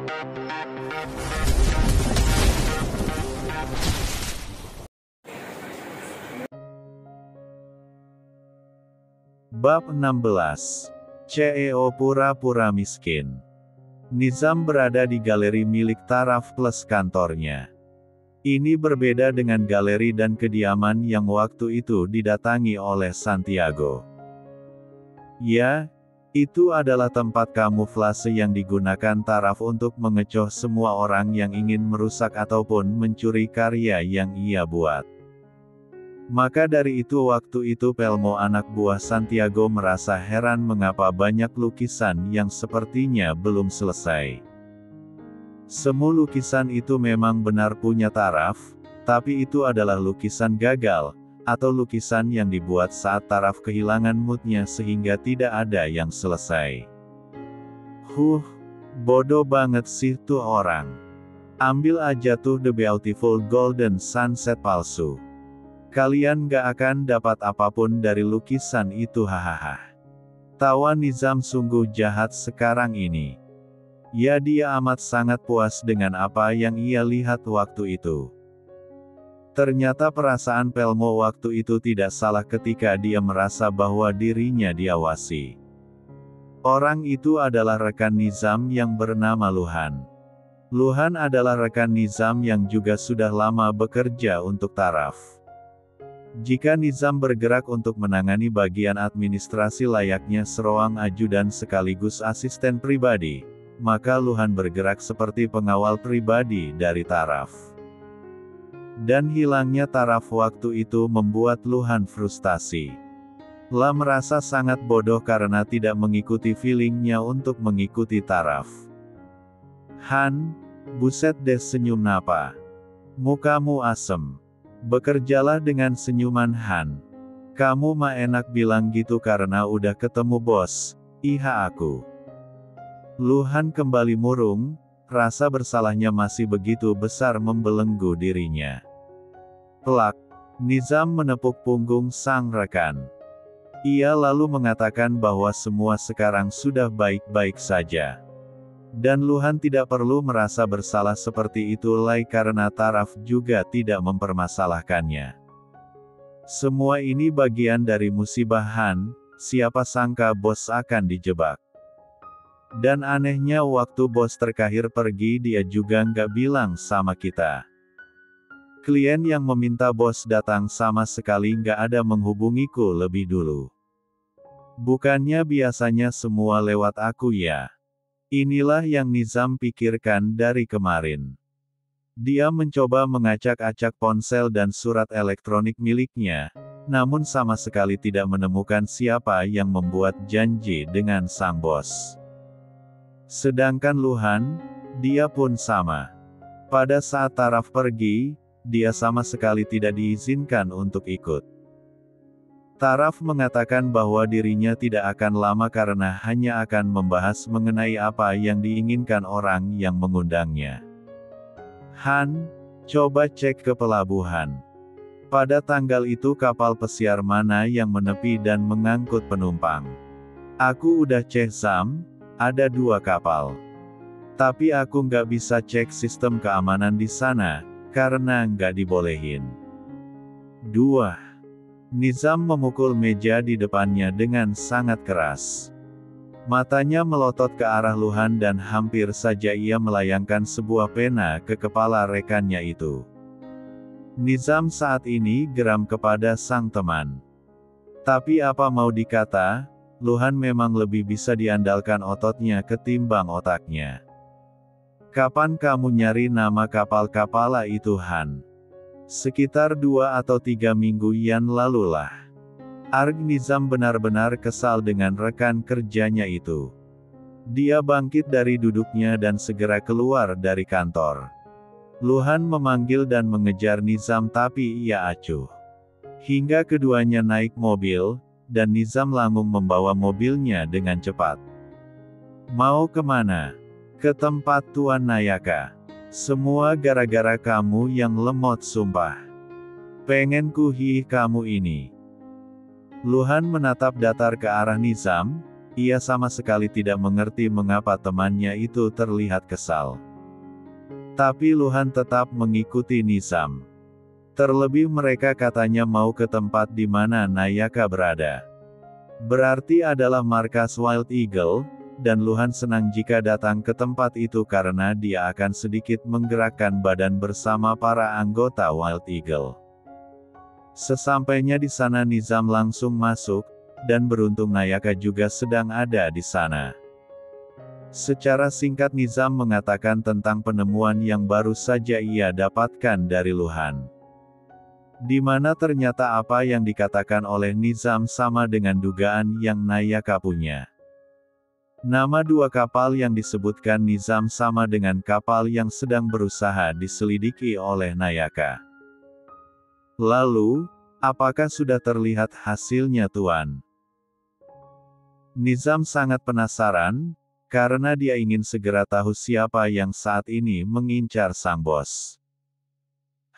Bab 16. CEO pura-pura miskin. Nizam berada di galeri milik taraf plus kantornya. Ini berbeda dengan galeri dan kediaman yang waktu itu didatangi oleh Santiago. Ya, itu adalah tempat kamuflase yang digunakan taraf untuk mengecoh semua orang yang ingin merusak ataupun mencuri karya yang ia buat. Maka dari itu waktu itu Pelmo anak buah Santiago merasa heran mengapa banyak lukisan yang sepertinya belum selesai. Semua lukisan itu memang benar punya taraf, tapi itu adalah lukisan gagal, atau lukisan yang dibuat saat taraf kehilangan moodnya sehingga tidak ada yang selesai. Bodoh banget sih tuh orang. Ambil aja tuh The Beautiful Golden Sunset palsu. Kalian gak akan dapat apapun dari lukisan itu hahaha. Tawa Nizam sungguh jahat sekarang ini. Ya dia amat sangat puas dengan apa yang ia lihat waktu itu. Ternyata perasaan Pelmo waktu itu tidak salah ketika dia merasa bahwa dirinya diawasi. Orang itu adalah rekan Nizam yang bernama Luhan. Luhan adalah rekan Nizam yang juga sudah lama bekerja untuk taraf. Jika Nizam bergerak untuk menangani bagian administrasi layaknya seorang ajudan sekaligus asisten pribadi, maka Luhan bergerak seperti pengawal pribadi dari taraf. Dan hilangnya taraf waktu itu membuat Luhan frustasi. La merasa sangat bodoh karena tidak mengikuti feelingnya untuk mengikuti taraf. Han, buset deh senyum napa. Mukamu asem. Bekerjalah dengan senyuman Han. Kamu mah enak bilang gitu karena udah ketemu bos, iha aku. Luhan kembali murung, rasa bersalahnya masih begitu besar membelenggu dirinya. Pelak, Nizam menepuk punggung sang rekan. Ia lalu mengatakan bahwa semua sekarang sudah baik-baik saja. Dan Luhan tidak perlu merasa bersalah seperti itu lagi karena taraf juga tidak mempermasalahkannya. Semua ini bagian dari musibah Han, siapa sangka bos akan dijebak. Dan anehnya waktu bos terakhir pergi dia juga nggak bilang sama kita. Klien yang meminta bos datang sama sekali nggak ada menghubungiku lebih dulu. Bukannya biasanya semua lewat aku ya. Inilah yang Nizam pikirkan dari kemarin. Dia mencoba mengacak-acak ponsel dan surat elektronik miliknya, namun sama sekali tidak menemukan siapa yang membuat janji dengan sang bos. Sedangkan Luhan, dia pun sama. Pada saat taraf pergi, dia sama sekali tidak diizinkan untuk ikut. Taraf mengatakan bahwa dirinya tidak akan lama karena hanya akan membahas mengenai apa yang diinginkan orang yang mengundangnya. Han, coba cek ke pelabuhan. Pada tanggal itu kapal pesiar mana yang menepi dan mengangkut penumpang? Aku udah cek Zam, ada 2 kapal. Tapi aku nggak bisa cek sistem keamanan di sana, karena nggak dibolehin. 2. Nizam memukul meja di depannya dengan sangat keras. Matanya melotot ke arah Luhan dan hampir saja ia melayangkan sebuah pena ke kepala rekannya itu. Nizam saat ini geram kepada sang teman. Tapi apa mau dikata, Luhan memang lebih bisa diandalkan ototnya ketimbang otaknya. Kapan kamu nyari nama kapal-kapala itu Han? Sekitar 2 atau 3 minggu yang lalulah. Nizam benar-benar kesal dengan rekan kerjanya itu. Dia bangkit dari duduknya dan segera keluar dari kantor. Luhan memanggil dan mengejar Nizam tapi ia acuh. Hingga keduanya naik mobil, dan Nizam langsung membawa mobilnya dengan cepat. Mau kemana? Ke tempat Tuan Nayaka. Semua gara-gara kamu yang lemot sumpah. Pengen kuhih kamu ini. Luhan menatap datar ke arah Nizam, Ia sama sekali tidak mengerti mengapa temannya itu terlihat kesal. Tapi Luhan tetap mengikuti Nizam. Terlebih mereka katanya mau ke tempat di mana Nayaka berada. Berarti adalah markas Wild Eagle, dan Luhan senang jika datang ke tempat itu karena dia akan sedikit menggerakkan badan bersama para anggota Wild Eagle. Sesampainya di sana Nizam langsung masuk, dan beruntung Nayaka juga sedang ada di sana. Secara singkat Nizam mengatakan tentang penemuan yang baru saja ia dapatkan dari Luhan. Di mana ternyata apa yang dikatakan oleh Nizam sama dengan dugaan yang Nayaka punya. Nama dua kapal yang disebutkan Nizam sama dengan kapal yang sedang berusaha diselidiki oleh Nayaka. Lalu, apakah sudah terlihat hasilnya Tuan? Nizam sangat penasaran, karena dia ingin segera tahu siapa yang saat ini mengincar sang bos.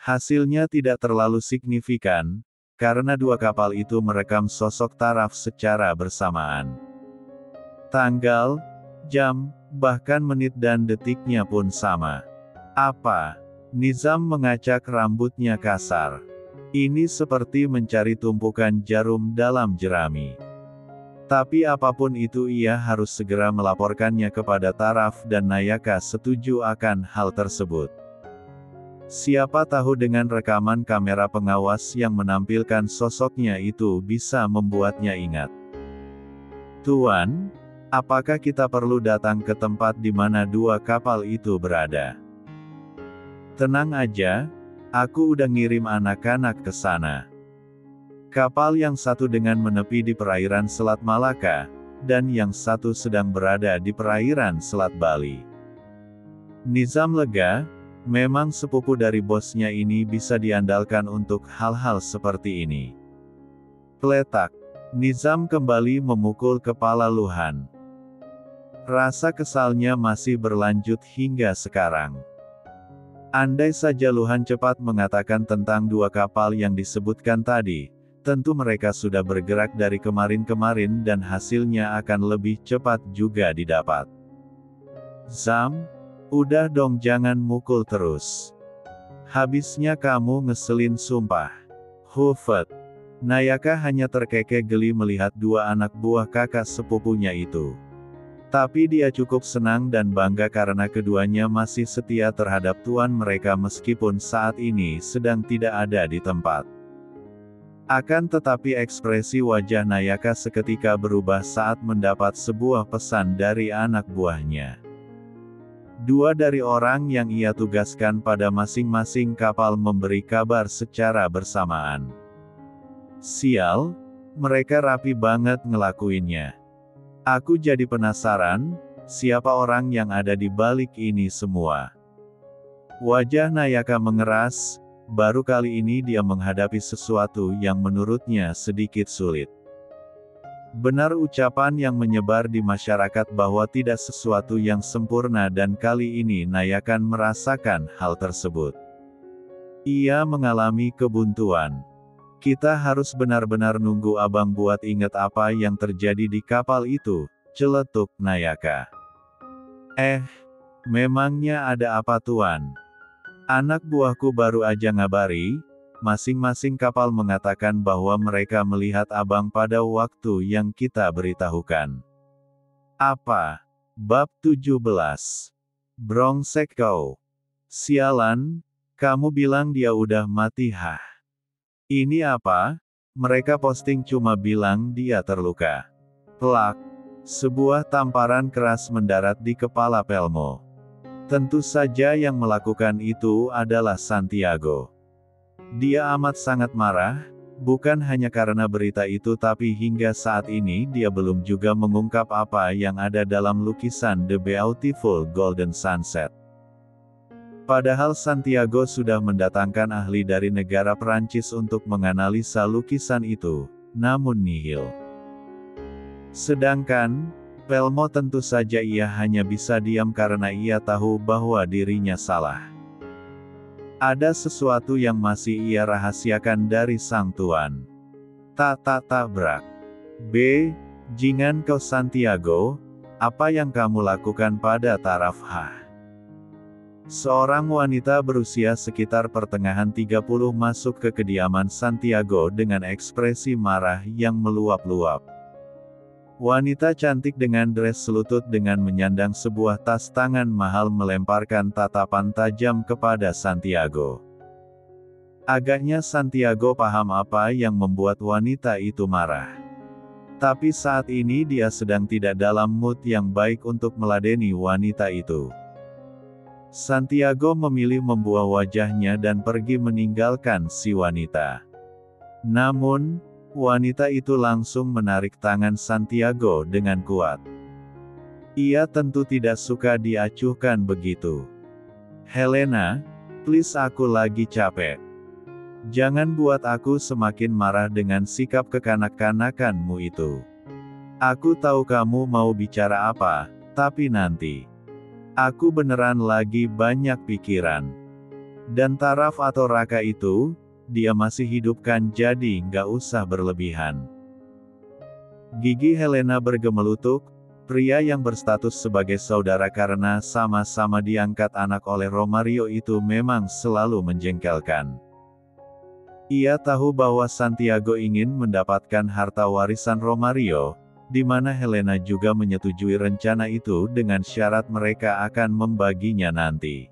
Hasilnya tidak terlalu signifikan, karena dua kapal itu merekam sosok taraf secara bersamaan. Tanggal, jam, bahkan menit dan detiknya pun sama. Apa? Nizam mengacak rambutnya kasar. Ini seperti mencari tumpukan jarum dalam jerami. Tapi apapun itu ia harus segera melaporkannya kepada taraf dan Nayaka setuju akan hal tersebut. Siapa tahu dengan rekaman kamera pengawas yang menampilkan sosoknya itu bisa membuatnya ingat. Tuan, apakah kita perlu datang ke tempat di mana dua kapal itu berada? Tenang aja, aku udah ngirim anak-anak ke sana. Kapal yang satu dengan menepi di perairan Selat Malaka, dan yang satu sedang berada di perairan Selat Bali. Nizam lega. Memang sepupu dari bosnya ini bisa diandalkan untuk hal-hal seperti ini. Peletak. Nizam kembali memukul kepala Luhan. Rasa kesalnya masih berlanjut hingga sekarang. Andai saja Luhan cepat mengatakan tentang dua kapal yang disebutkan tadi, tentu mereka sudah bergerak dari kemarin-kemarin dan hasilnya akan lebih cepat juga didapat. Zam, udah dong jangan mukul terus. Habisnya kamu ngeselin sumpah. Hufet. Nayaka hanya terkekeh geli melihat dua anak buah kakak sepupunya itu. Tapi dia cukup senang dan bangga karena keduanya masih setia terhadap tuan mereka meskipun saat ini sedang tidak ada di tempat. Akan tetapi ekspresi wajah Nayaka seketika berubah saat mendapat sebuah pesan dari anak buahnya. Dua dari orang yang ia tugaskan pada masing-masing kapal memberi kabar secara bersamaan. Sial, mereka rapi banget ngelakuinnya. Aku jadi penasaran, siapa orang yang ada di balik ini semua. Wajah Nayaka mengeras, baru kali ini dia menghadapi sesuatu yang menurutnya sedikit sulit. Benar ucapan yang menyebar di masyarakat bahwa tidak sesuatu yang sempurna dan kali ini Nayaka merasakan hal tersebut. Ia mengalami kebuntuan. Kita harus benar-benar nunggu abang buat inget apa yang terjadi di kapal itu, celetuk Nayaka. Memangnya ada apa tuan? Anak buahku baru aja ngabari, masing-masing kapal mengatakan bahwa mereka melihat abang pada waktu yang kita beritahukan. Apa? Bab 17. Brongsek kau. Sialan, kamu bilang dia udah mati hah? Ini apa? Mereka posting cuma bilang dia terluka. Plak. Sebuah tamparan keras mendarat di kepala Pelmo. Tentu saja yang melakukan itu adalah Santiago. Dia amat sangat marah, bukan hanya karena berita itu tapi hingga saat ini dia belum juga mengungkap apa yang ada dalam lukisan The Beautiful Golden Sunset. Padahal Santiago sudah mendatangkan ahli dari negara Perancis untuk menganalisa lukisan itu, namun nihil. Sedangkan, Pelmo tentu saja ia hanya bisa diam karena ia tahu bahwa dirinya salah. Ada sesuatu yang masih ia rahasiakan dari sang tuan. Tak brak. Jingan kau Santiago, apa yang kamu lakukan pada Taraf? Seorang wanita berusia sekitar pertengahan 30 masuk ke kediaman Santiago dengan ekspresi marah yang meluap-luap. Wanita cantik dengan dress selutut dengan menyandang sebuah tas tangan mahal melemparkan tatapan tajam kepada Santiago. Agaknya Santiago paham apa yang membuat wanita itu marah. Tapi saat ini dia sedang tidak dalam mood yang baik untuk meladeni wanita itu. Santiago memilih membuah wajahnya dan pergi meninggalkan si wanita. Namun, wanita itu langsung menarik tangan Santiago dengan kuat. Ia tentu tidak suka diacuhkan begitu. "Helena, please, aku lagi capek. Jangan buat aku semakin marah dengan sikap kekanak-kanakanmu itu. Aku tahu kamu mau bicara apa, tapi nanti. Aku beneran lagi banyak pikiran. Dan Taraf atau Raka itu, dia masih hidup kan, jadi nggak usah berlebihan." Gigi Helena bergemelutuk. Pria yang berstatus sebagai saudara karena sama-sama diangkat anak oleh Romario itu memang selalu menjengkelkan. Ia tahu bahwa Santiago ingin mendapatkan harta warisan Romario, di mana Helena juga menyetujui rencana itu dengan syarat mereka akan membaginya nanti.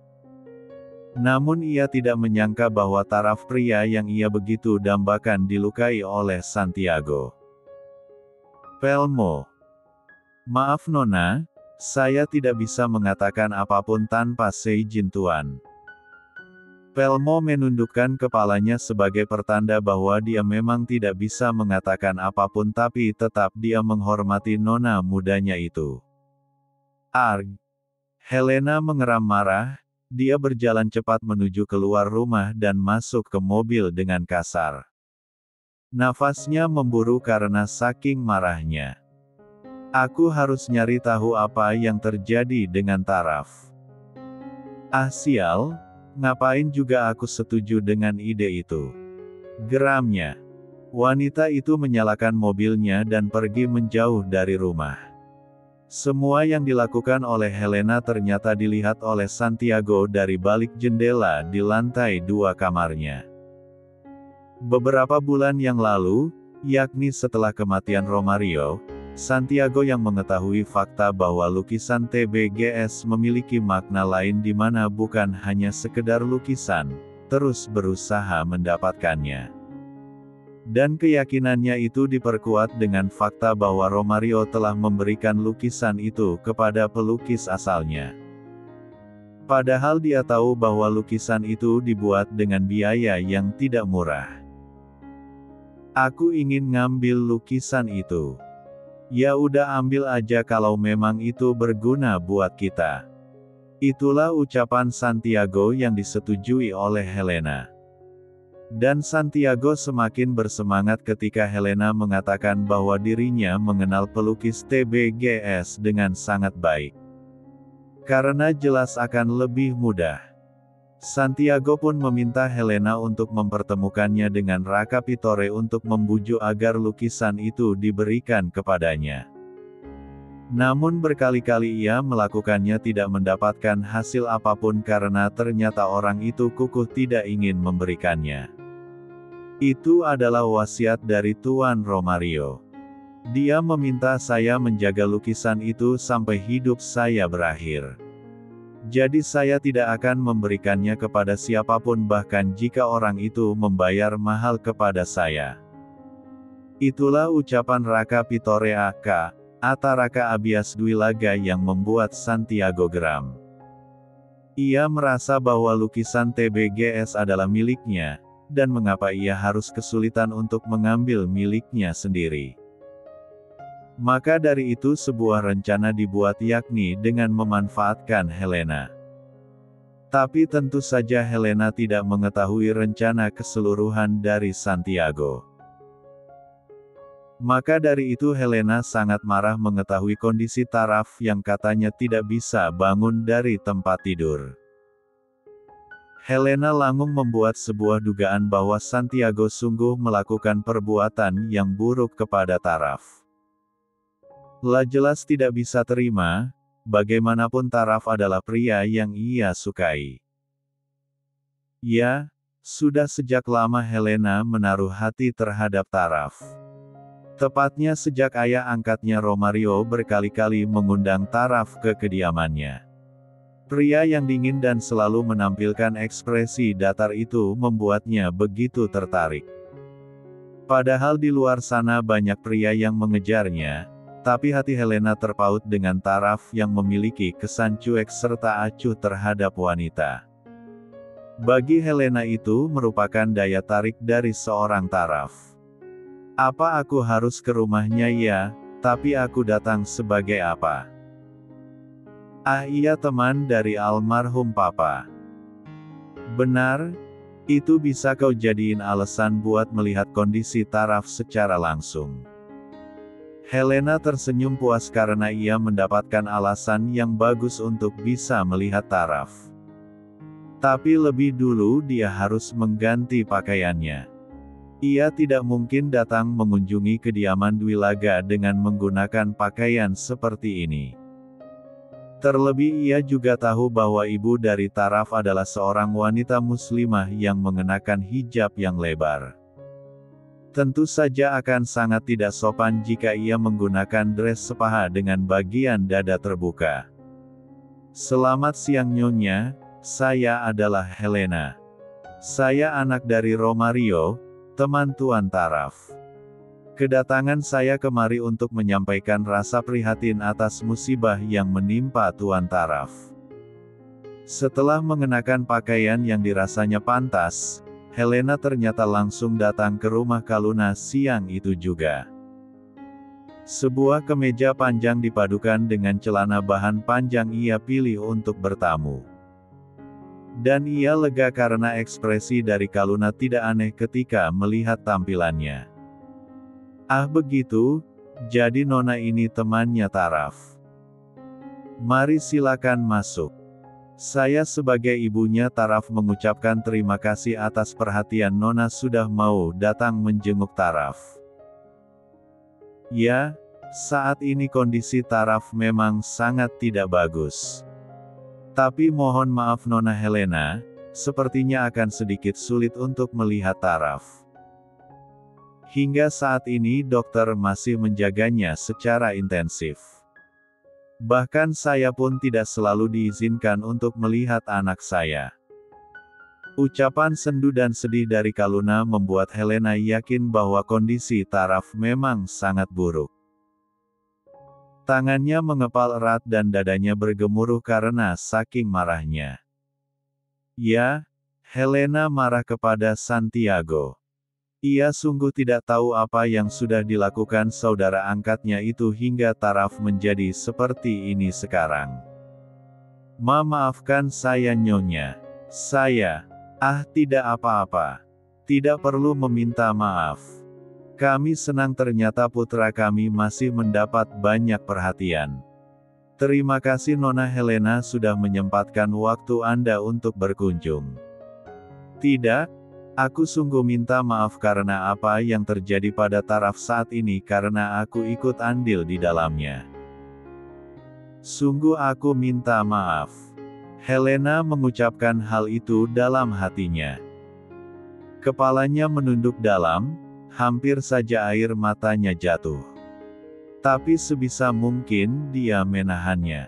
Namun ia tidak menyangka bahwa Taraf, pria yang ia begitu dambakan, dilukai oleh Santiago. "Pelmo. Maaf Nona, saya tidak bisa mengatakan apapun tanpa seizin Tuan." Pelmo menundukkan kepalanya sebagai pertanda bahwa dia memang tidak bisa mengatakan apapun, tapi tetap dia menghormati nona mudanya itu. "Arg!" Helena mengeram marah, dia berjalan cepat menuju keluar rumah dan masuk ke mobil dengan kasar. Nafasnya memburu karena saking marahnya. "Aku harus nyari tahu apa yang terjadi dengan Taraf. Ah sial! Ngapain juga aku setuju dengan ide itu?" geramnya. Wanita itu menyalakan mobilnya dan pergi menjauh dari rumah. Semua yang dilakukan oleh Helena ternyata dilihat oleh Santiago dari balik jendela di lantai 2 kamarnya. Beberapa bulan yang lalu, yakni setelah kematian Romario, Santiago yang mengetahui fakta bahwa lukisan TBGS memiliki makna lain di mana bukan hanya sekedar lukisan, terus berusaha mendapatkannya. Dan keyakinannya itu diperkuat dengan fakta bahwa Romario telah memberikan lukisan itu kepada pelukis asalnya. Padahal dia tahu bahwa lukisan itu dibuat dengan biaya yang tidak murah. "Aku ingin ngambil lukisan itu." "Ya udah, ambil aja kalau memang itu berguna buat kita." Itulah ucapan Santiago yang disetujui oleh Helena. Dan Santiago semakin bersemangat ketika Helena mengatakan bahwa dirinya mengenal pelukis TBGS dengan sangat baik. Karena jelas akan lebih mudah. Santiago pun meminta Helena untuk mempertemukannya dengan Raka Pittore untuk membujuk agar lukisan itu diberikan kepadanya. Namun berkali-kali ia melakukannya tidak mendapatkan hasil apapun karena ternyata orang itu kukuh tidak ingin memberikannya. Itu adalah wasiat dari Tuan Romario. Dia meminta saya menjaga lukisan itu sampai hidup saya berakhir. Jadi saya tidak akan memberikannya kepada siapapun bahkan jika orang itu membayar mahal kepada saya. Itulah ucapan Raka Pittore A.K. Raka Abias Dwilaga yang membuat Santiago geram. Ia merasa bahwa lukisan TBGS adalah miliknya, dan mengapa ia harus kesulitan untuk mengambil miliknya sendiri. Maka dari itu sebuah rencana dibuat, yakni dengan memanfaatkan Helena. Tapi tentu saja Helena tidak mengetahui rencana keseluruhan dari Santiago. Maka dari itu Helena sangat marah mengetahui kondisi Taraf yang katanya tidak bisa bangun dari tempat tidur. Helena langsung membuat sebuah dugaan bahwa Santiago sungguh melakukan perbuatan yang buruk kepada Taraf. La jelas tidak bisa terima, bagaimanapun Taraf adalah pria yang ia sukai. Ya, sudah sejak lama Helena menaruh hati terhadap Taraf. Tepatnya sejak ayah angkatnya Romario berkali-kali mengundang Taraf ke kediamannya. Pria yang dingin dan selalu menampilkan ekspresi datar itu membuatnya begitu tertarik. Padahal di luar sana banyak pria yang mengejarnya, tapi hati Helena terpaut dengan Taraf yang memiliki kesan cuek serta acuh terhadap wanita. Bagi Helena itu merupakan daya tarik dari seorang Taraf. Apa aku harus ke rumahnya ya, tapi aku datang sebagai apa? Ah iya, teman dari almarhum papa. Benar, itu bisa kau jadiin alasan buat melihat kondisi Taraf secara langsung. Helena tersenyum puas karena ia mendapatkan alasan yang bagus untuk bisa melihat Taraf. Tapi lebih dulu dia harus mengganti pakaiannya. Ia tidak mungkin datang mengunjungi kediaman Dwilaga dengan menggunakan pakaian seperti ini. Terlebih ia juga tahu bahwa ibu dari Taraf adalah seorang wanita muslimah yang mengenakan hijab yang lebar. Tentu saja akan sangat tidak sopan jika ia menggunakan dress sepaha dengan bagian dada terbuka. Selamat siang Nyonya, saya adalah Helena. Saya anak dari Romario, teman Tuan Taraf. Kedatangan saya kemari untuk menyampaikan rasa prihatin atas musibah yang menimpa Tuan Taraf. Setelah mengenakan pakaian yang dirasanya pantas, Helena ternyata langsung datang ke rumah Kaluna siang itu juga. Sebuah kemeja panjang dipadukan dengan celana bahan panjang ia pilih untuk bertamu. Dan ia lega karena ekspresi dari Kaluna tidak aneh ketika melihat tampilannya. Ah begitu, jadi nona ini temannya Taraf. Mari silakan masuk. Saya sebagai ibunya Taraf mengucapkan terima kasih atas perhatian nona sudah mau datang menjenguk Taraf. Ya, saat ini kondisi Taraf memang sangat tidak bagus. Tapi mohon maaf Nona Helena, sepertinya akan sedikit sulit untuk melihat Taraf. Hingga saat ini dokter masih menjaganya secara intensif. Bahkan saya pun tidak selalu diizinkan untuk melihat anak saya. Ucapan sendu dan sedih dari Kaluna membuat Helena yakin bahwa kondisi Taraf memang sangat buruk. Tangannya mengepal erat dan dadanya bergemuruh karena saking marahnya. Ya, Helena marah kepada Santiago. Ia sungguh tidak tahu apa yang sudah dilakukan saudara angkatnya itu hingga Taraf menjadi seperti ini sekarang. Maafkan saya Nyonya. Tidak apa-apa. Tidak perlu meminta maaf. Kami senang ternyata putra kami masih mendapat banyak perhatian. Terima kasih Nona Helena sudah menyempatkan waktu Anda untuk berkunjung. Tidak, aku sungguh minta maaf karena apa yang terjadi pada Taraf saat ini karena aku ikut andil di dalamnya. Sungguh aku minta maaf. Helena mengucapkan hal itu dalam hatinya. Kepalanya menunduk dalam, hampir saja air matanya jatuh. Tapi sebisa mungkin dia menahannya.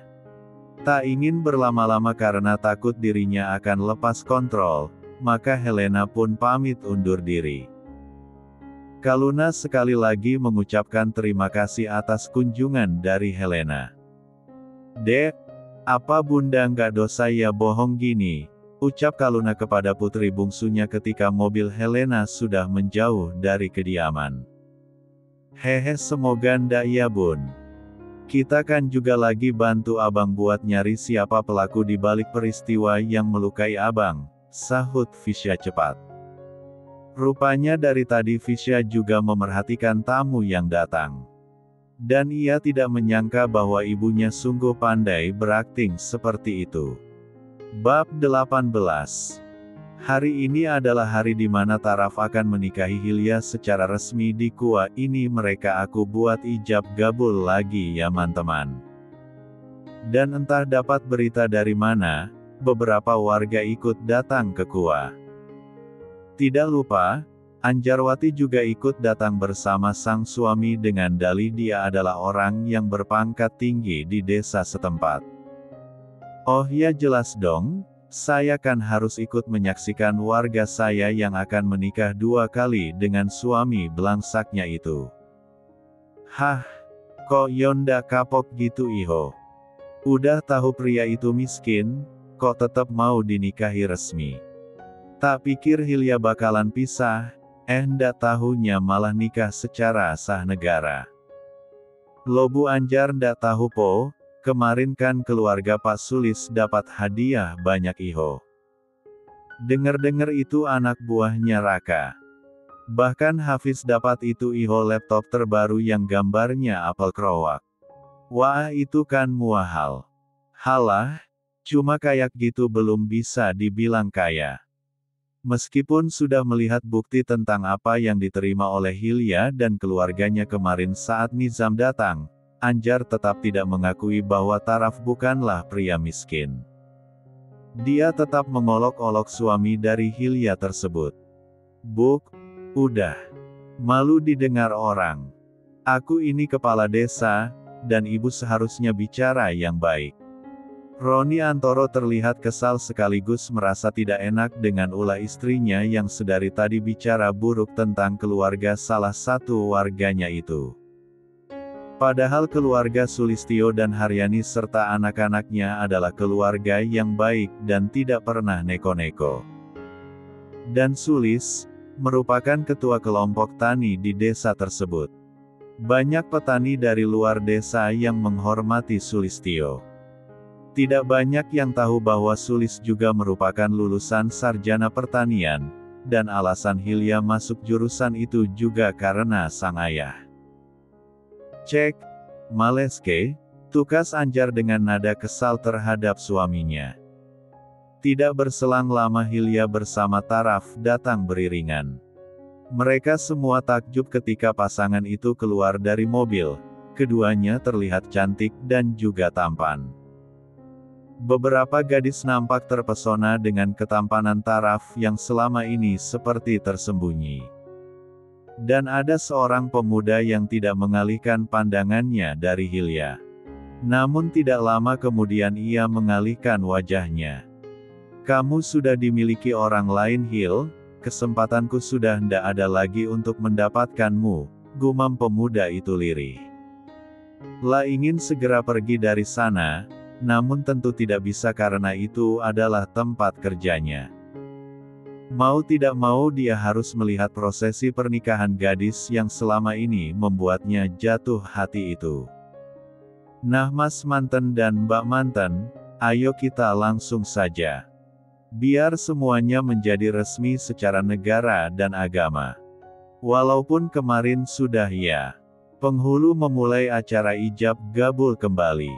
Tak ingin berlama-lama karena takut dirinya akan lepas kontrol, maka Helena pun pamit undur diri. Kaluna sekali lagi mengucapkan terima kasih atas kunjungan dari Helena. Dek, apa bunda nggak dosa ya bohong gini? Ucap Kaluna kepada putri bungsunya ketika mobil Helena sudah menjauh dari kediaman. Hehe, semoga ndak ya bun. Kita kan juga lagi bantu abang buat nyari siapa pelaku di balik peristiwa yang melukai abang, sahut Fisya cepat. Rupanya dari tadi Fisya juga memerhatikan tamu yang datang. Dan ia tidak menyangka bahwa ibunya sungguh pandai berakting seperti itu. Bab 18. Hari ini adalah hari di mana Taraf akan menikahi Hilya secara resmi di Kua ini. Mereka aku buat ijab kabul lagi ya teman-teman. Dan entah dapat berita dari mana, beberapa warga ikut datang ke Kua. Tidak lupa, Anjarwati juga ikut datang bersama sang suami dengan dalih dia adalah orang yang berpangkat tinggi di desa setempat. Oh ya jelas dong, saya kan harus ikut menyaksikan warga saya yang akan menikah 2 kali dengan suami belangsaknya itu. Hah, kok Yonda kapok gitu Iho? Udah tahu pria itu miskin, kok tetap mau dinikahi resmi? Tak pikir Hilya bakalan pisah, ndak tahunya malah nikah secara sah negara. Lobu Anjar ndak tahu po, kemarin kan keluarga Pak Sulis dapat hadiah banyak Iho. Dengar-dengar itu anak buahnya Raka. Bahkan Hafiz dapat itu Iho laptop terbaru yang gambarnya apel crowak. Wah itu kan muahal. Halah, cuma kayak gitu belum bisa dibilang kaya. Meskipun sudah melihat bukti tentang apa yang diterima oleh Hilya dan keluarganya kemarin saat Nizam datang, Anjar tetap tidak mengakui bahwa Taraf bukanlah pria miskin. Dia tetap mengolok-olok suami dari Hilya tersebut. Buk, udah. Malu didengar orang. Aku ini kepala desa, dan ibu seharusnya bicara yang baik. Roni Antoro terlihat kesal sekaligus merasa tidak enak dengan ulah istrinya yang sedari tadi bicara buruk tentang keluarga salah satu warganya itu. Padahal keluarga Sulistyo dan Haryani serta anak-anaknya adalah keluarga yang baik dan tidak pernah neko-neko. Dan Sulis, merupakan ketua kelompok tani di desa tersebut. Banyak petani dari luar desa yang menghormati Sulistyo. Tidak banyak yang tahu bahwa Sulis juga merupakan lulusan sarjana pertanian, dan alasan Hilya masuk jurusan itu juga karena sang ayah. Cek, Maleske, tukas Anjar dengan nada kesal terhadap suaminya. Tidak berselang lama Hilya bersama Taraf datang beriringan. Mereka semua takjub ketika pasangan itu keluar dari mobil. Keduanya terlihat cantik dan juga tampan. Beberapa gadis nampak terpesona dengan ketampanan Taraf yang selama ini seperti tersembunyi. Dan ada seorang pemuda yang tidak mengalihkan pandangannya dari Hilya. Namun tidak lama kemudian ia mengalihkan wajahnya. Kamu sudah dimiliki orang lain Hil, kesempatanku sudah ndak ada lagi untuk mendapatkanmu, gumam pemuda itu lirih. La ingin segera pergi dari sana, namun tentu tidak bisa karena itu adalah tempat kerjanya. Mau tidak mau dia harus melihat prosesi pernikahan gadis yang selama ini membuatnya jatuh hati itu. Nah Mas Manten dan Mbak Manten, ayo kita langsung saja. Biar semuanya menjadi resmi secara negara dan agama. Walaupun kemarin sudah ya. Penghulu memulai acara ijab kabul kembali.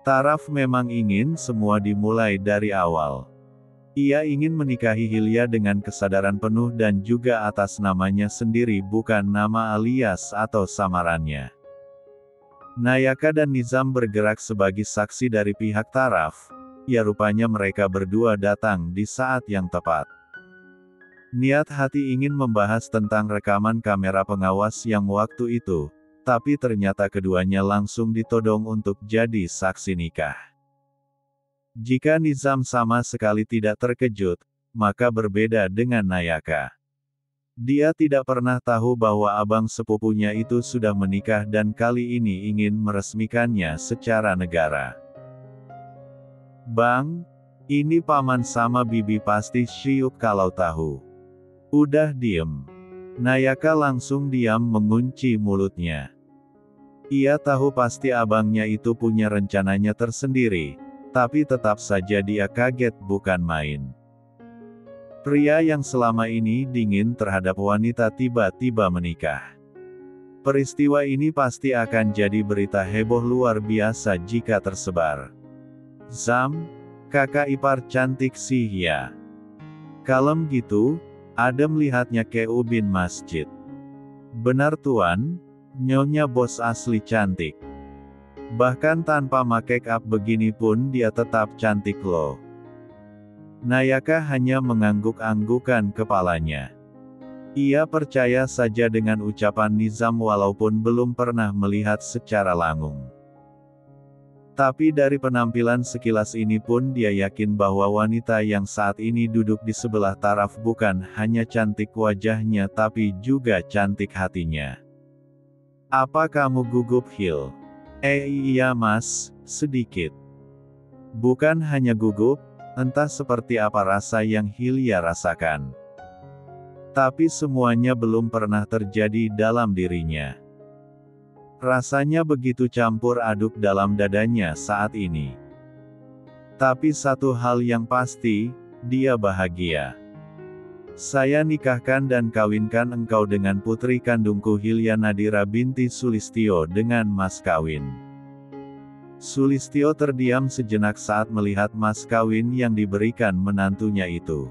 Taraf memang ingin semua dimulai dari awal. Ia ingin menikahi Hilya dengan kesadaran penuh dan juga atas namanya sendiri bukan nama alias atau samarannya. Nayaka dan Nizam bergerak sebagai saksi dari pihak Taraf. Ya rupanya mereka berdua datang di saat yang tepat. Niat hati ingin membahas tentang rekaman kamera pengawas yang waktu itu, tapi ternyata keduanya langsung ditodong untuk jadi saksi nikah. Jika Nizam sama sekali tidak terkejut, maka berbeda dengan Nayaka. Dia tidak pernah tahu bahwa abang sepupunya itu sudah menikah dan kali ini ingin meresmikannya secara negara. Bang, ini paman sama bibi pasti syuk kalau tahu. Udah diem. Nayaka langsung diam mengunci mulutnya. Ia tahu pasti abangnya itu punya rencananya tersendiri, tapi tetap saja dia kaget bukan main. Pria yang selama ini dingin terhadap wanita tiba-tiba menikah. Peristiwa ini pasti akan jadi berita heboh luar biasa jika tersebar. Zam, kakak ipar cantik si Hya. Kalem gitu, adem lihatnya ke ubin masjid. Benar tuan, nyonya bos asli cantik. Bahkan tanpa make up begini pun dia tetap cantik loh. Nayaka hanya mengangguk-anggukan kepalanya. Ia percaya saja dengan ucapan Nizam walaupun belum pernah melihat secara langsung. Tapi dari penampilan sekilas ini pun dia yakin bahwa wanita yang saat ini duduk di sebelah taraf bukan hanya cantik wajahnya tapi juga cantik hatinya. Apa kamu gugup, Hil? Iya mas, sedikit. Bukan hanya gugup, entah seperti apa rasa yang Hilya rasakan. Tapi semuanya belum pernah terjadi dalam dirinya. Rasanya begitu campur aduk dalam dadanya saat ini. Tapi satu hal yang pasti, dia bahagia. Saya nikahkan dan kawinkan engkau dengan putri kandungku Hilya Nadira binti Sulistyo dengan mas kawin. Sulistyo terdiam sejenak saat melihat mas kawin yang diberikan menantunya itu.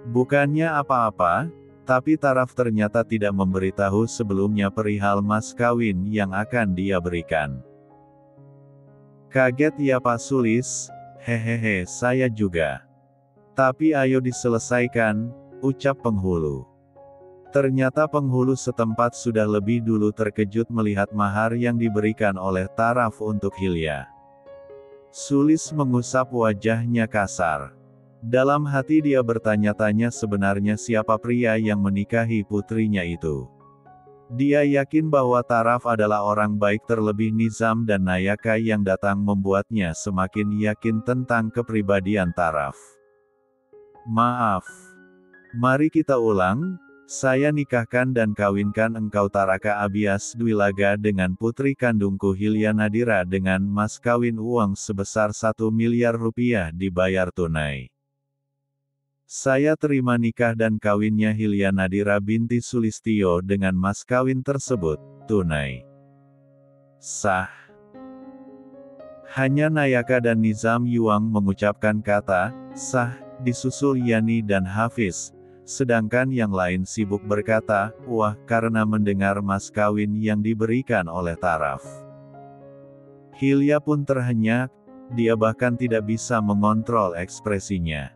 Bukannya apa-apa, tapi taraf ternyata tidak memberitahu sebelumnya perihal mas kawin yang akan dia berikan. Kaget ya Pak Sulis, hehehe saya juga. Tapi ayo diselesaikan, ucap penghulu. Ternyata penghulu setempat sudah lebih dulu terkejut melihat mahar yang diberikan oleh taraf untuk Hilya. Sulis mengusap wajahnya kasar. Dalam hati dia bertanya-tanya sebenarnya siapa pria yang menikahi putrinya itu. Dia yakin bahwa taraf adalah orang baik terlebih Nizam dan Nayaka yang datang membuatnya semakin yakin tentang kepribadian taraf. Maaf. Mari kita ulang, saya nikahkan dan kawinkan engkau Taraka Abias Dwilaga dengan putri kandungku Hilya Nadira dengan mas kawin uang sebesar 1 miliar rupiah dibayar tunai. Saya terima nikah dan kawinnya Hilya Nadira binti Sulistyo dengan mas kawin tersebut, tunai. Sah. Hanya Nayaka dan Nizam Yuang mengucapkan kata, sah, disusul Yani dan Hafiz, sedangkan yang lain sibuk berkata, wah, karena mendengar mas kawin yang diberikan oleh taraf. Hilya pun terhenyak, dia bahkan tidak bisa mengontrol ekspresinya.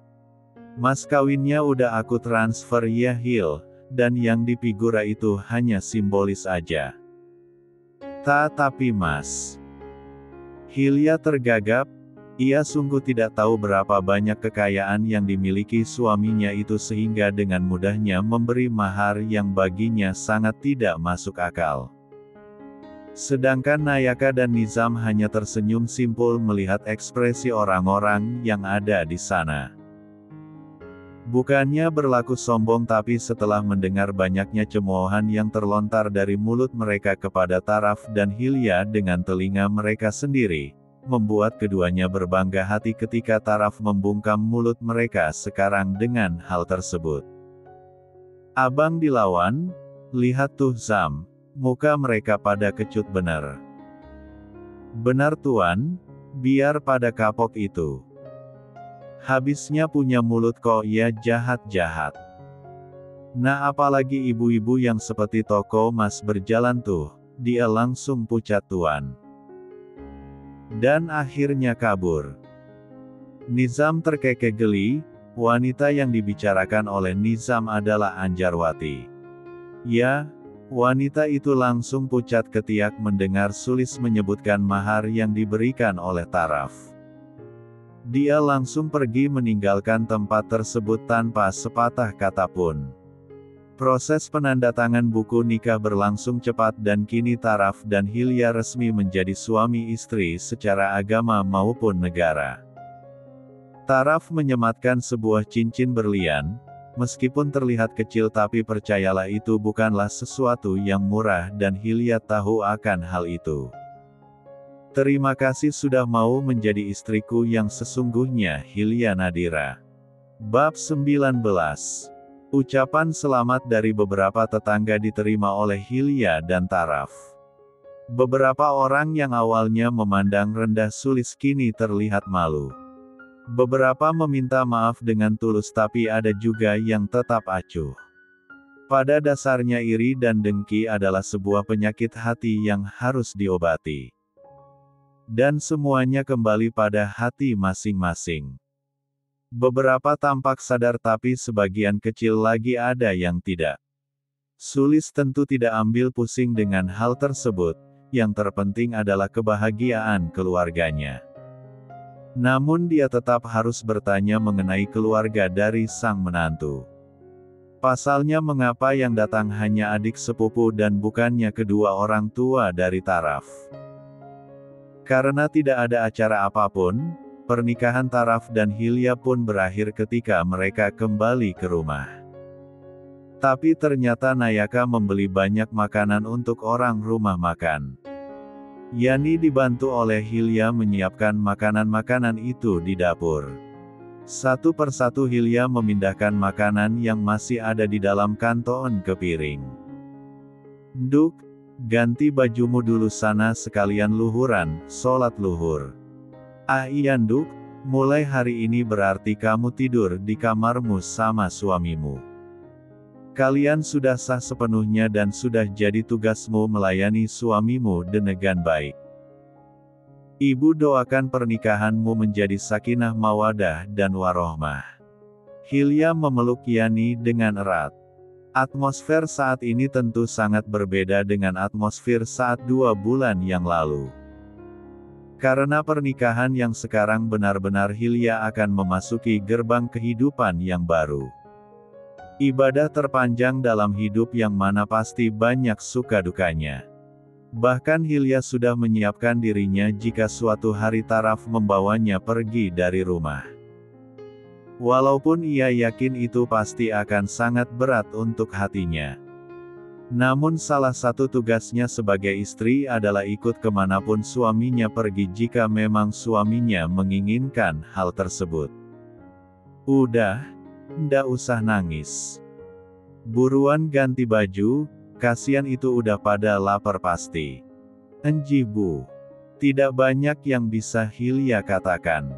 Mas kawinnya udah aku transfer ya Hil, dan yang di figura itu hanya simbolis aja. Tapi mas. Hilya tergagap, ia sungguh tidak tahu berapa banyak kekayaan yang dimiliki suaminya itu sehingga dengan mudahnya memberi mahar yang baginya sangat tidak masuk akal. Sedangkan Nayaka dan Nizam hanya tersenyum simpul melihat ekspresi orang-orang yang ada di sana. Bukannya berlaku sombong tapi setelah mendengar banyaknya cemoohan yang terlontar dari mulut mereka kepada taraf dan Hilya dengan telinga mereka sendiri, membuat keduanya berbangga hati ketika taraf membungkam mulut mereka sekarang dengan hal tersebut. Abang dilawan, lihat tuh Zam, muka mereka pada kecut bener. Benar tuan, biar pada kapok itu. Habisnya punya mulut kok ya jahat-jahat. Nah apalagi ibu-ibu yang seperti toko mas berjalan tuh, dia langsung pucat tuan. Dan akhirnya kabur. Nizam terkekeh geli, wanita yang dibicarakan oleh Nizam adalah Anjarwati. Ya, wanita itu langsung pucat ketiak mendengar Sulis menyebutkan mahar yang diberikan oleh taraf. Dia langsung pergi meninggalkan tempat tersebut tanpa sepatah kata pun. Proses penandatangan buku nikah berlangsung cepat dan kini taraf dan Hilya resmi menjadi suami istri secara agama maupun negara. Taraf menyematkan sebuah cincin berlian, meskipun terlihat kecil tapi percayalah itu bukanlah sesuatu yang murah dan Hilya tahu akan hal itu. Terima kasih sudah mau menjadi istriku yang sesungguhnya Hilya Nadira. Bab 19. Ucapan selamat dari beberapa tetangga diterima oleh Hilya dan taraf. Beberapa orang yang awalnya memandang rendah Sulis kini terlihat malu. Beberapa meminta maaf dengan tulus tapi ada juga yang tetap acuh. Pada dasarnya iri dan dengki adalah sebuah penyakit hati yang harus diobati. Dan semuanya kembali pada hati masing-masing. Beberapa tampak sadar tapi sebagian kecil lagi ada yang tidak. Sulis tentu tidak ambil pusing dengan hal tersebut, yang terpenting adalah kebahagiaan keluarganya. Namun dia tetap harus bertanya mengenai keluarga dari sang menantu. Pasalnya mengapa yang datang hanya adik sepupu dan bukannya kedua orang tua dari taraf. Karena tidak ada acara apapun, pernikahan Taraf dan Hilya pun berakhir ketika mereka kembali ke rumah. Tapi ternyata Nayaka membeli banyak makanan untuk orang rumah makan. Yani dibantu oleh Hilya menyiapkan makanan-makanan itu di dapur. Satu persatu Hilya memindahkan makanan yang masih ada di dalam kanton ke piring. Nduk, ganti bajumu dulu sana sekalian luhuran, sholat luhur. Ah iya Nduk, mulai hari ini berarti kamu tidur di kamarmu sama suamimu. Kalian sudah sah sepenuhnya dan sudah jadi tugasmu melayani suamimu dengan baik. Ibu doakan pernikahanmu menjadi sakinah mawadah dan warohmah. Hilya memeluk Yani dengan erat. Atmosfer saat ini tentu sangat berbeda dengan atmosfer saat 2 bulan yang lalu. Karena pernikahan yang sekarang benar-benar Hilya akan memasuki gerbang kehidupan yang baru. Ibadah terpanjang dalam hidup yang mana pasti banyak suka dukanya. Bahkan Hilya sudah menyiapkan dirinya jika suatu hari Taraf membawanya pergi dari rumah. Walaupun ia yakin itu pasti akan sangat berat untuk hatinya. Namun salah satu tugasnya sebagai istri adalah ikut kemanapun suaminya pergi jika memang suaminya menginginkan hal tersebut. Udah, ndak usah nangis. Buruan ganti baju, kasihan itu udah pada lapar pasti. Enjih Bu. Tidak banyak yang bisa Hilya katakan.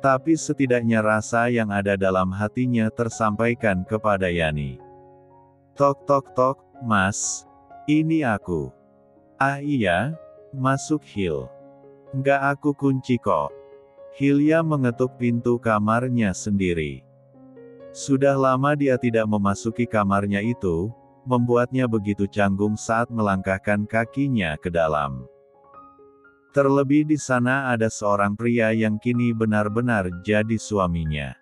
Tapi setidaknya rasa yang ada dalam hatinya tersampaikan kepada Yani. Tok tok tok, Mas. Ini aku. Ah iya? Masuk Hil. Nggak aku kunci kok. Hilya mengetuk pintu kamarnya sendiri. Sudah lama dia tidak memasuki kamarnya itu, membuatnya begitu canggung saat melangkahkan kakinya ke dalam. Terlebih di sana ada seorang pria yang kini benar-benar jadi suaminya.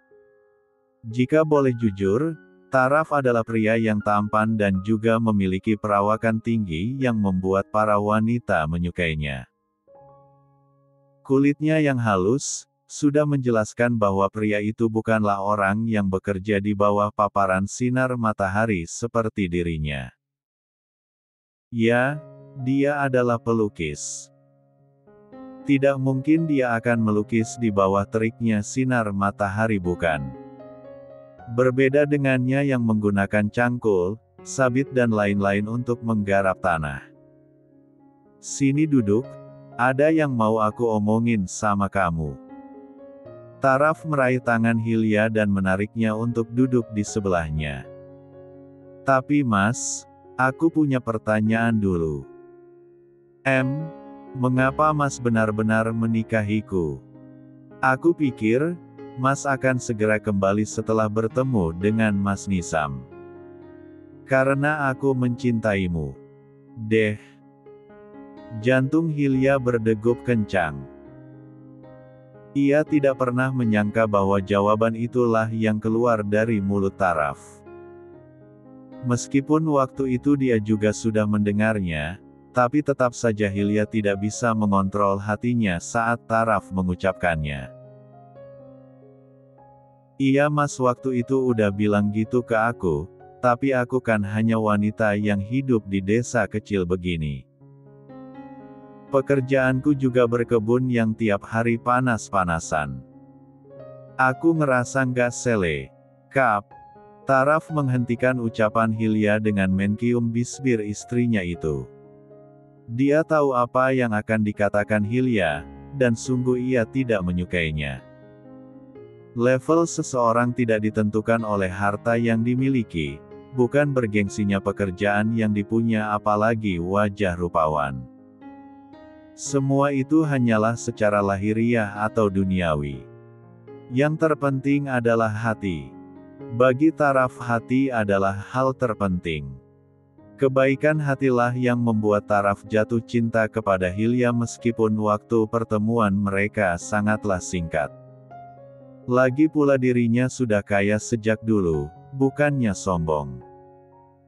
Jika boleh jujur, Taraf adalah pria yang tampan dan juga memiliki perawakan tinggi yang membuat para wanita menyukainya. Kulitnya yang halus, sudah menjelaskan bahwa pria itu bukanlah orang yang bekerja di bawah paparan sinar matahari seperti dirinya. Ya, dia adalah pelukis. Tidak mungkin dia akan melukis di bawah teriknya sinar matahari bukan. Berbeda dengannya yang menggunakan cangkul, sabit dan lain-lain untuk menggarap tanah. Sini duduk, ada yang mau aku omongin sama kamu. Taraf meraih tangan Hilya dan menariknya untuk duduk di sebelahnya. Tapi Mas, aku punya pertanyaan dulu. Mengapa Mas benar-benar menikahiku? Aku pikir, Mas akan segera kembali setelah bertemu dengan Mas Nisam. Karena aku mencintaimu. Deh. Jantung Hilya berdegup kencang. Ia tidak pernah menyangka bahwa jawaban itulah yang keluar dari mulut Taraf. Meskipun waktu itu dia juga sudah mendengarnya, tapi tetap saja Hilya tidak bisa mengontrol hatinya saat Taraf mengucapkannya. Iya Mas, waktu itu udah bilang gitu ke aku, tapi aku kan hanya wanita yang hidup di desa kecil begini. Pekerjaanku juga berkebun yang tiap hari panas-panasan. Aku ngerasa nggak sele. Kap. Taraf menghentikan ucapan Hilya dengan mencium bibir istrinya itu. Dia tahu apa yang akan dikatakan Hilya, dan sungguh ia tidak menyukainya. Level seseorang tidak ditentukan oleh harta yang dimiliki, bukan bergengsinya pekerjaan yang dipunya apalagi wajah rupawan. Semua itu hanyalah secara lahiriah atau duniawi. Yang terpenting adalah hati. Bagi taraf, hati adalah hal terpenting. Kebaikan hatilah yang membuat taraf jatuh cinta kepada Hilya meskipun waktu pertemuan mereka sangatlah singkat. Lagi pula dirinya sudah kaya sejak dulu, bukannya sombong.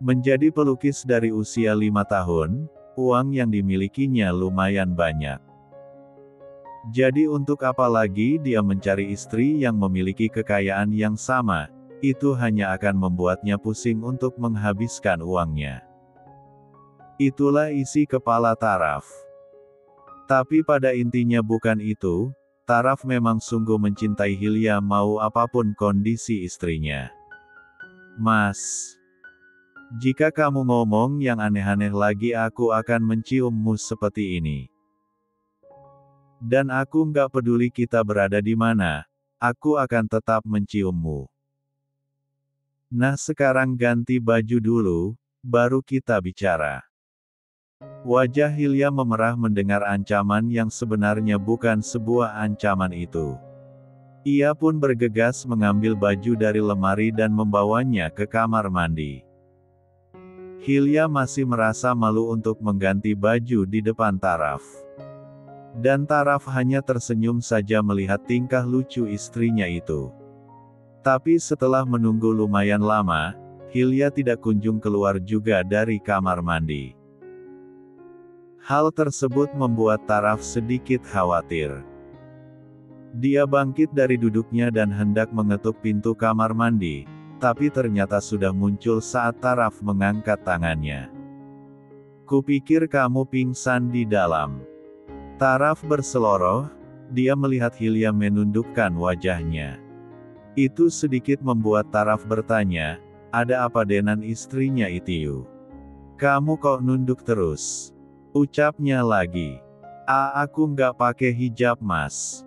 Menjadi pelukis dari usia 5 tahun, uang yang dimilikinya lumayan banyak. Jadi untuk apa lagi dia mencari istri yang memiliki kekayaan yang sama, itu hanya akan membuatnya pusing untuk menghabiskan uangnya. Itulah isi kepala taraf. Tapi pada intinya bukan itu. Taraf memang sungguh mencintai Hilya mau apapun kondisi istrinya. Mas, jika kamu ngomong yang aneh-aneh lagi aku akan menciummu seperti ini. Dan aku nggak peduli kita berada di mana, aku akan tetap menciummu. Nah sekarang ganti baju dulu, baru kita bicara. Wajah Hilya memerah mendengar ancaman yang sebenarnya bukan sebuah ancaman itu. Ia pun bergegas mengambil baju dari lemari dan membawanya ke kamar mandi. Hilya masih merasa malu untuk mengganti baju di depan Taraf. Dan Taraf hanya tersenyum saja melihat tingkah lucu istrinya itu. Tapi setelah menunggu lumayan lama, Hilya tidak kunjung keluar juga dari kamar mandi. Hal tersebut membuat Taraf sedikit khawatir. Dia bangkit dari duduknya dan hendak mengetuk pintu kamar mandi, tapi ternyata sudah muncul saat Taraf mengangkat tangannya. Kupikir kamu pingsan di dalam. Taraf berseloroh, dia melihat Hilya menundukkan wajahnya. Itu sedikit membuat Taraf bertanya, ada apa dengan istrinya itu? Kamu kok nunduk terus? Ucapnya lagi. Aku nggak pakai hijab mas.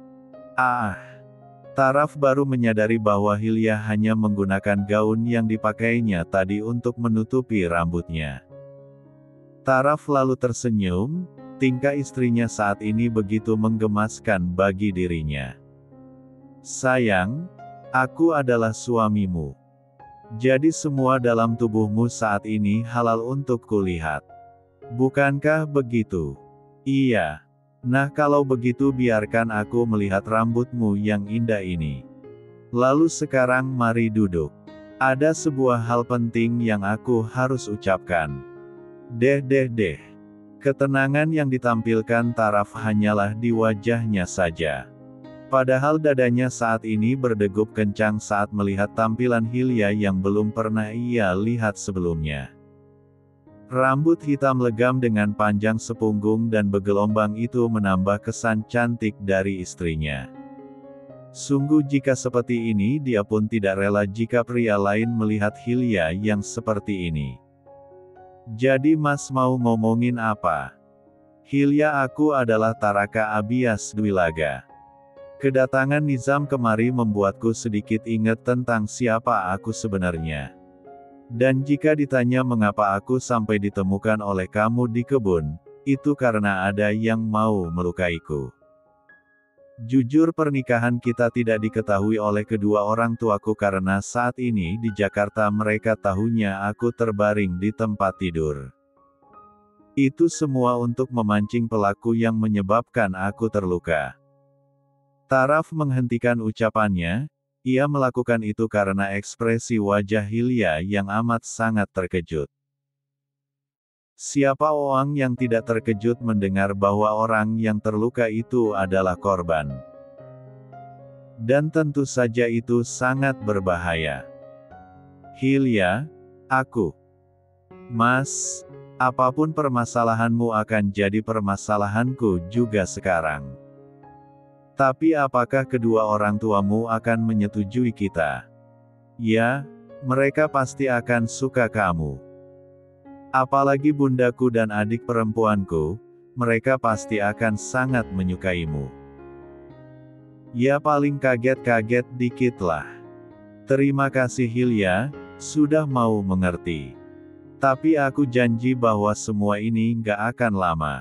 Taraf baru menyadari bahwa Hilya hanya menggunakan gaun yang dipakainya tadi untuk menutupi rambutnya. Taraf lalu tersenyum, tingkah istrinya saat ini begitu menggemaskan bagi dirinya. Sayang, aku adalah suamimu. Jadi semua dalam tubuhmu saat ini halal untuk kulihat. Bukankah begitu? Iya. Nah kalau begitu biarkan aku melihat rambutmu yang indah ini. Lalu sekarang mari duduk. Ada sebuah hal penting yang aku harus ucapkan. Deh. Ketenangan yang ditampilkan Taraf hanyalah di wajahnya saja. Padahal dadanya saat ini berdegup kencang saat melihat tampilan Hilya yang belum pernah ia lihat sebelumnya. Rambut hitam legam dengan panjang sepunggung dan bergelombang itu menambah kesan cantik dari istrinya. Sungguh jika seperti ini dia pun tidak rela jika pria lain melihat Hilya yang seperti ini. Jadi mas mau ngomongin apa? Hilya aku adalah Taraka Abias Dwilaga. Kedatangan Nizam kemari membuatku sedikit ingat tentang siapa aku sebenarnya. Dan jika ditanya mengapa aku sampai ditemukan oleh kamu di kebun, itu karena ada yang mau melukaiku. Jujur pernikahan kita tidak diketahui oleh kedua orang tuaku karena saat ini di Jakarta mereka tahunya aku terbaring di tempat tidur. Itu semua untuk memancing pelaku yang menyebabkan aku terluka. Taraf menghentikan ucapannya. Ia melakukan itu karena ekspresi wajah Hilya yang amat sangat terkejut. Siapa orang yang tidak terkejut mendengar bahwa orang yang terluka itu adalah korban? Dan tentu saja itu sangat berbahaya. Hilya, aku. Mas, apapun permasalahanmu akan jadi permasalahanku juga sekarang. Tapi apakah kedua orang tuamu akan menyetujui kita? Ya, mereka pasti akan suka kamu. Apalagi bundaku dan adik perempuanku, mereka pasti akan sangat menyukaimu. Ya paling kaget-kaget dikit lah. Terima kasih Hilya, sudah mau mengerti. Tapi aku janji bahwa semua ini nggak akan lama.